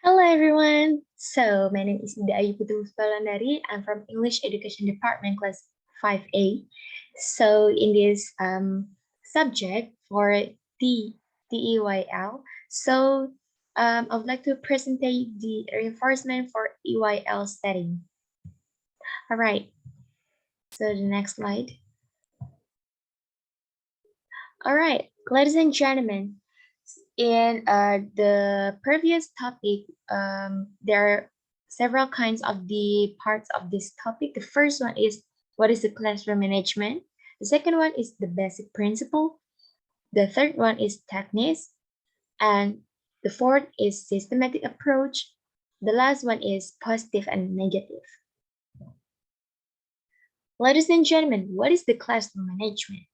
Hello everyone. So my name is Putu Wulandari. I'm from English Education Department, class 5A. So in this subject for TEYL, so I would like to present the reinforcement for EYL setting. All right. So the next slide. All right, ladies and gentlemen. In the previous topic, there are several kinds of the parts of this topic. The first one is what is the classroom management? The second one is the basic principle. The third one is techniques. And the fourth is systematic approach. The last one is positive and negative. Ladies and gentlemen, what is the classroom management?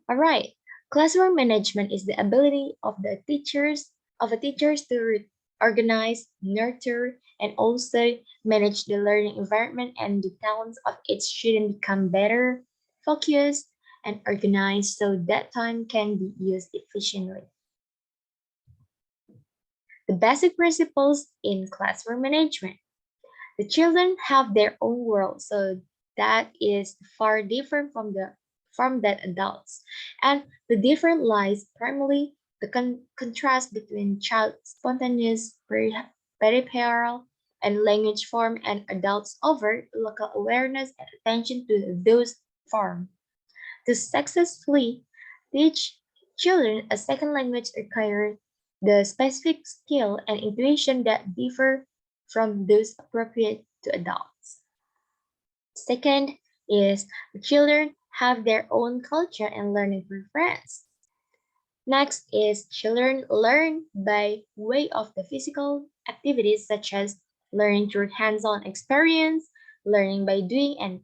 All right, classroom management is the ability of a teachers to organize, nurture, and also manage the learning environment and the talents of each student become better, focused, and organized so that time can be used efficiently. The basic principles in classroom management. The children have their own world, so that is far different from that adults. And the difference lies primarily the contrast between child spontaneous, peripheral, and language form and adults over local awareness and attention to those form. To successfully teach children a second language requires the specific skill and intuition that differ from those appropriate to adults. Second is the children have their own culture and learning preference. Next is children learn by way of the physical activities such as learning through hands-on experience, learning by doing, and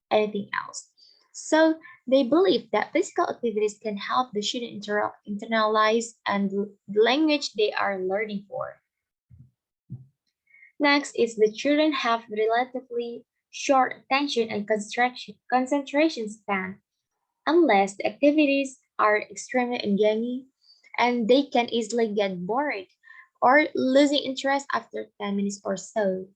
anything else. So they believe that physical activities can help the student internalize and the language they are learning for. Next is the children have relatively short attention and concentration span unless the activities are extremely engaging and they can easily get bored or losing interest after 10 minutes or so.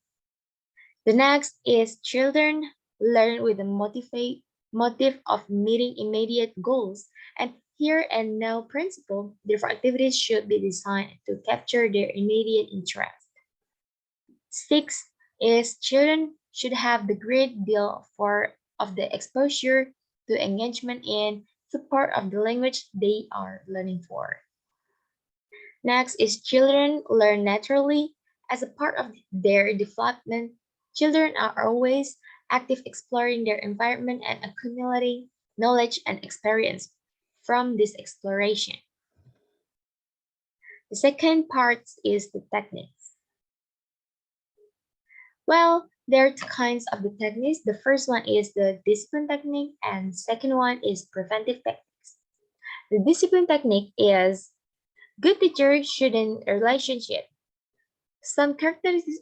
The next is children learn with the motive of meeting immediate goals and here and now principle, therefore activities should be designed to capture their immediate interest. Six is children should have the great deal of the exposure to engagement in support of the language they are learning for. Next is children learn naturally as a part of their development. Children are always active exploring their environment and accumulating knowledge and experience from this exploration. The second part is the techniques. Well, there are two kinds of the techniques. The first one is the discipline technique and second one is preventive techniques. The discipline technique is good teacher-student relationship. Some characteristic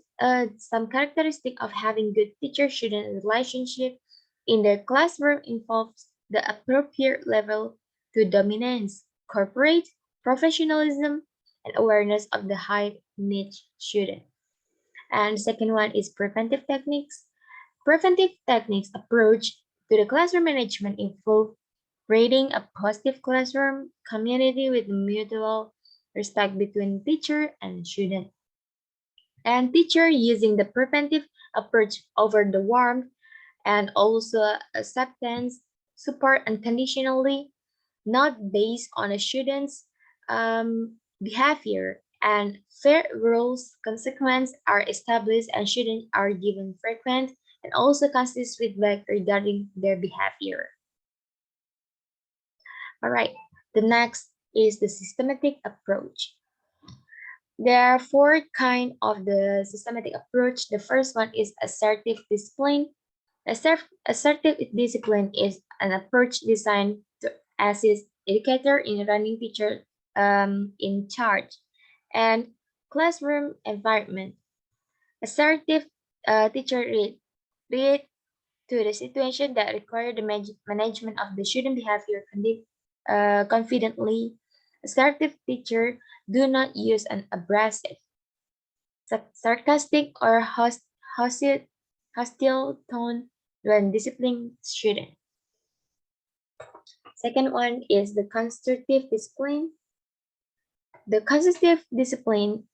of having good teacher-student relationship in the classroom involves the appropriate level to dominance, corporate, professionalism, and awareness of the high niche student. And second one is preventive techniques. Preventive techniques approach to the classroom management involve creating a positive classroom community with mutual respect between teacher and student. And teacher using the preventive approach over the warmth and also acceptance, support unconditionally, not based on a student's behavior, and fair rules consequences are established and students are given frequent and also constant feedback regarding their behavior. All right, the next is the systematic approach. There are four kinds of the systematic approach. The first one is assertive discipline. Assertive discipline is an approach designed to assist educator in running teacher in charge and classroom environment. Assertive teacher read to the situation that require the management of the student behavior confidently. Assertive teacher do not use an abrasive, sarcastic or hostile tone when disciplining student. Second one is the constructive discipline. The constructive discipline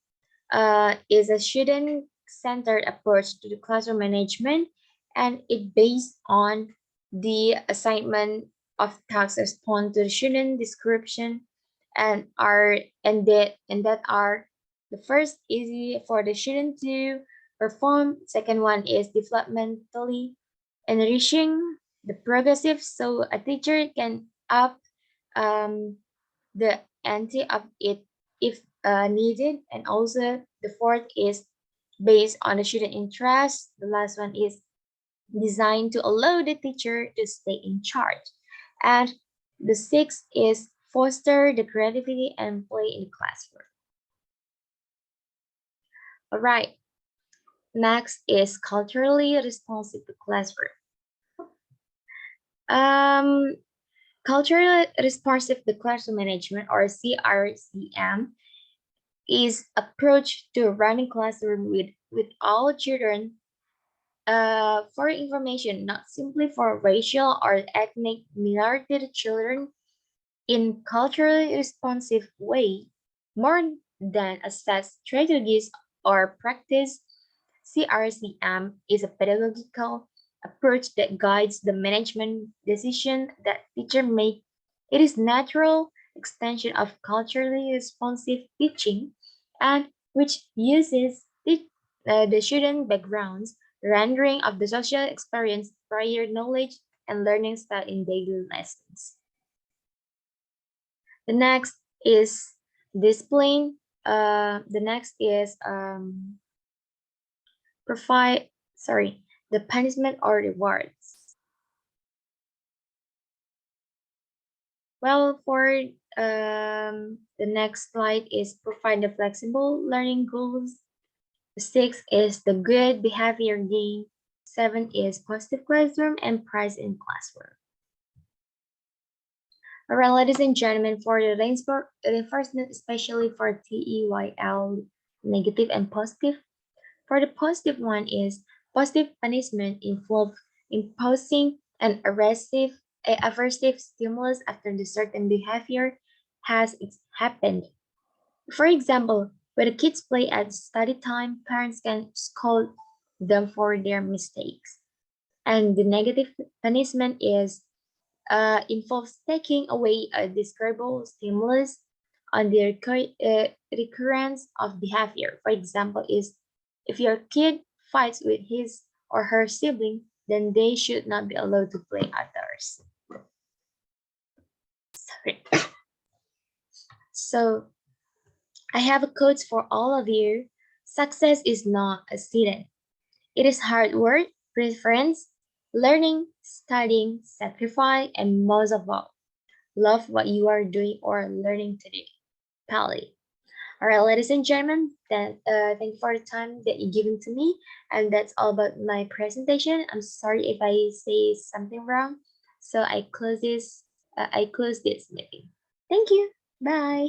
is a student-centered approach to the classroom management, and it based on the assignment of tasks respond to the student description and that are the first easy for the student to perform. Second one is developmentally enriching the progressive, so a teacher can up um, the ante of it if needed. And also the fourth is based on the student interest. The last one is designed to allow the teacher to stay in charge. And the sixth is foster the creativity and play in the classroom. All right, next is culturally responsive to classroom. Um, Culturally responsive to classroom management, or CRCM, is approach to running classroom with all children for information, not simply for racial or ethnic minority children, in culturally responsive way, more than assess strategies or practice. CRCM is a pedagogical approach that guides the management decision that teacher make. It is natural extension of culturally responsive teaching, and which uses the student backgrounds, rendering of the social experience, prior knowledge, and learning style in daily lessons. The next is discipline. The next is provide the punishment or rewards. Well, for the next slide is provide the flexible learning goals. The six is the good behavior game. Seven is positive classroom and prize in classroom. All right, ladies and gentlemen, for the reinforcement, especially for TEYL, negative and positive. For the positive one is positive punishment involve imposing an aversive stimulus after the certain behavior has happened. For example, when the kids play at study time, parents can scold them for their mistakes. And the negative punishment is involves taking away a desirable stimulus on the recurrence of behavior. For example, is if your kid fights with his or her sibling, then they should not be allowed to play outdoors. Sorry. So I have a quote for all of you. Success is not a accident. It is hard work, preference, learning, studying, sacrifice, and most of all, love what you are doing or learning to do. Pally. All right, ladies and gentlemen, thank you for the time that you've given to me. And that's all about my presentation. I'm sorry if I say something wrong. So I close this meeting. Thank you. Bye.